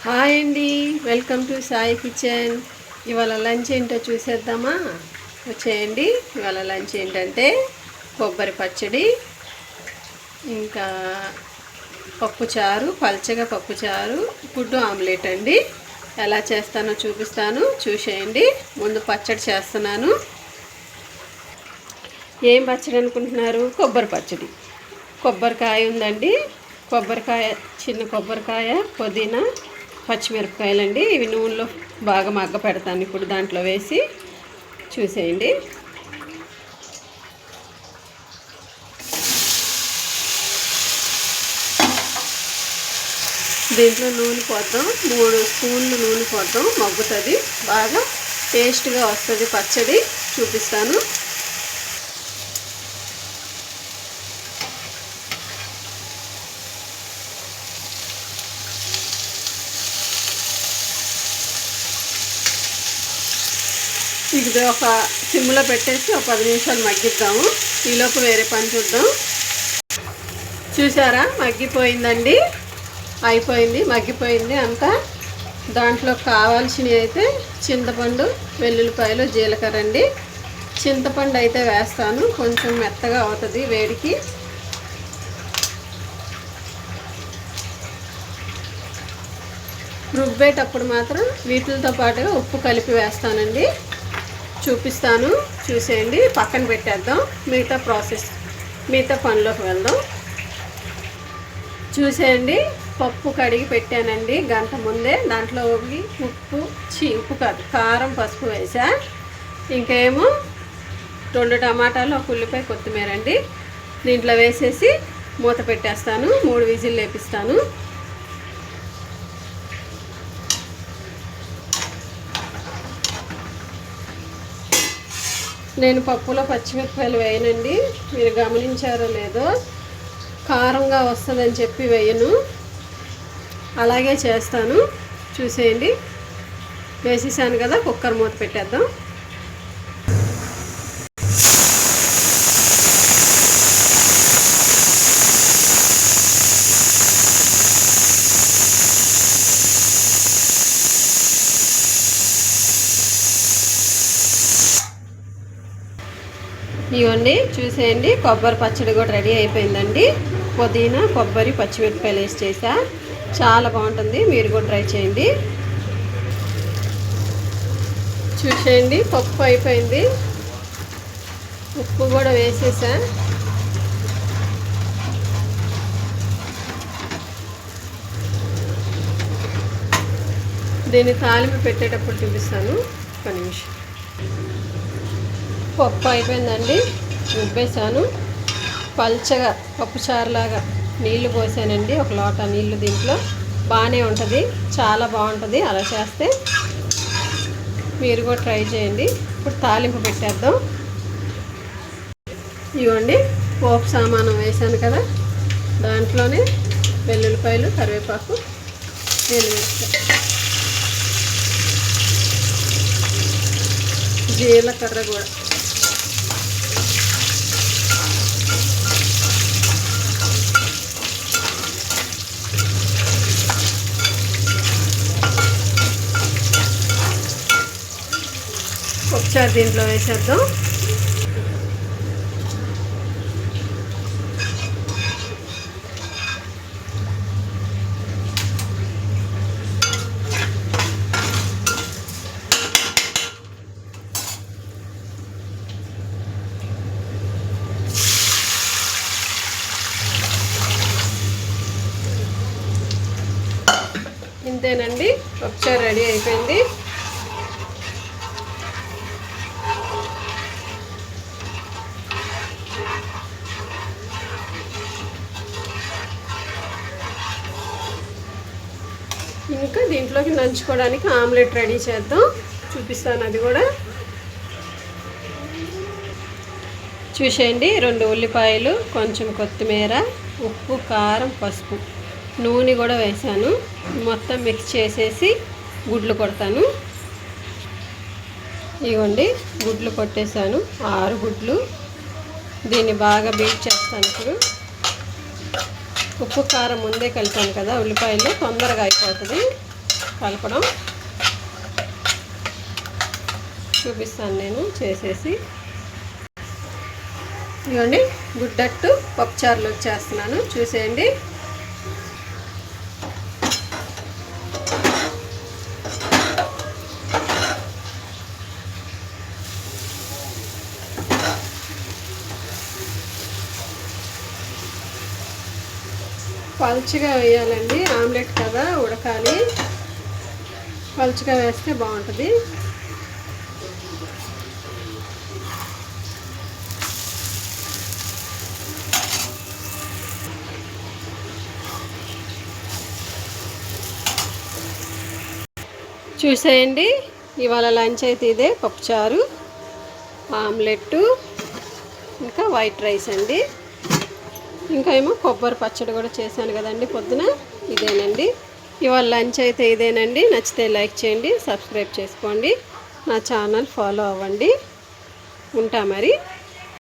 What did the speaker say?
Hi అండి, welcome to Sai kitchen. ఇవాళ lunch ఏంటో చూసేద్దామా? వచ్చేయండి. ఇవాళ లంచ్ ఏంటంటే కొబ్బరి పచ్చడి, ఇంకా పప్పుచారు, పల్చగా పప్పుచారు, గుడ్డు ఆమ్లెట్ అండి. ఎలా చేస్తానో చూపిస్తాను, చూసేయండి. ముందు పచ్చడి చేస్తున్నాను. ఏం పచ్చడి అనుకుంటున్నారు? కొబ్బరి పచ్చడి. కొబ్బరికాయ ఉందండి, కొబ్బరికాయ, చిన్న కొబ్బరికాయ, పుదీనా, పచ్చిమిరపకాయలండి. ఇవి నూనెలో బాగా మగ్గ పెడతాను. ఇప్పుడు దాంట్లో వేసి చూసేయండి. దీంట్లో నూనె పోద్దాం, 3 స్పూన్లు నూనె పోద్దాం. మగ్గుతుంది, బాగా టేస్ట్గా వస్తుంది పచ్చడి. చూపిస్తాను. ఇది ఒక సిమ్లో పెట్టేసి ఒక 10 నిమిషాలు మగ్గిద్దాము. ఈలోపు వేరే పని చూద్దాం. చూసారా, మగ్గిపోయిందండి, అయిపోయింది, మగ్గిపోయింది అంతా. దాంట్లో కావాల్సినవి అయితే చింతపండు, వెల్లుల్లిపాయలు, జీలకర్ర అండి. చింతపండు అయితే వేస్తాను, కొంచెం మెత్తగా అవుతుంది వేడికి. రుబ్బేటప్పుడు మాత్రం వీటితో పాటుగా ఉప్పు కలిపి వేస్తానండి. చూపిస్తాను, చూసేయండి. పక్కన పెట్టేద్దాం, మిగతా ప్రాసెస్, మిగతా పనిలోకి వెళ్దాం. చూసేయండి, పప్పు కడిగి పెట్టానండి గంట ముందే. దాంట్లో ఉప్పు కాదు, కారం, పసుపు వేసా. ఇంకేమో 2 టమాటాలు, ఒక ఉల్లిపాయ, కొత్తిమీర అండి. దీంట్లో వేసేసి మూత పెట్టేస్తాను. 3 విజిల్ లేపిస్తాను. నేను పప్పులో పచ్చిమిరపకాయలు వేయనండి, మీరు గమనించారో లేదో. కారంగా వస్తుందని చెప్పి వేయను, అలాగే చేస్తాను. చూసేయండి, వేసేసాను కదా. కుక్కర్ మూత పెట్టేద్దాం. ఇవన్నీ చూసేయండి. కొబ్బరి పచ్చడి కూడా రెడీ అయిపోయిందండి. పుదీనా, కొబ్బరి, పచ్చిమిరపకాయలు వేసి చేసా, చాలా బాగుంటుంది. మీరు కూడా ట్రై చేయండి. చూసేయండి, పప్పు అయిపోయింది, ఉప్పు కూడా వేసేసా. దీన్ని తాలింపు పెట్టేటప్పుడు చూపిస్తాను, ఒక నిమిషం. పప్పు అయిపోయిందండి, రుబ్బేసాను. పల్చగా పప్పుచారులాగా నీళ్లు పోసానండి, 1 లోటా నీళ్లు. దీంట్లో బాగానే ఉంటుంది, చాలా బాగుంటుంది అలా చేస్తే. మీరు కూడా ట్రై చేయండి. ఇప్పుడు తాలింపు పెట్టేద్దాం. ఇవ్వండి, పోపు సామానం వేసాను కదా, దాంట్లోనే వెల్లుల్లిపాయలు, కరివేపాకు, జీలకర్ర కూడా. ఒకసారి దీంట్లో వేసేద్దాం. ఇంతేనండి, ఒకసారి రెడీ అయిపోయింది. ఇంకా దీంట్లోకి నంచుకోవడానికి ఆమ్లెట్ రెడీ చేద్దాం, చూపిస్తాను అది కూడా. చూసేయండి, 2 ఉల్లిపాయలు, కొంచెం కొత్తిమీర, ఉప్పు, కారం, పసుపు, నూనె కూడా వేసాను. మొత్తం మిక్స్ చేసేసి గుడ్లు కొడతాను. ఇవ్వండి, గుడ్లు కొట్టేశాను, 6 గుడ్లు. దీన్ని బాగా బీట్ చేస్తాను ఇప్పుడు. ఉప్పు కారం ముందే కలిపాను కదా, ఉల్లిపాయలు తొందరగా అయిపోతుంది. కలపడం చూపిస్తాను నేను చేసేసి. ఇదిగోండి గుడ్డట్టు పప్పుచారులు వచ్చేస్తున్నాను చూసేయండి. పలుచగా వేయాలండి, ఆమ్లెట్ కదా ఉడకాలి, పలుచగా వేస్తే బాగుంటుంది. చూసేయండి, ఇవాళ లంచ్ అయితే ఇదే పప్పుచారు, ఆమ్లెట్, ఇంకా వైట్ రైస్ అండి. ఇంకా ఏమో కొబ్బరి పచ్చడి కూడా చేశాను కదండి పొద్దున, ఇదేనండి ఇవాళ లంచ్ అయితే ఇదేనండి. నచ్చితే లైక్ చేయండి, సబ్స్క్రైబ్ చేసుకోండి, నా ఛానల్ ఫాలో అవ్వండి. ఉంటా మరి.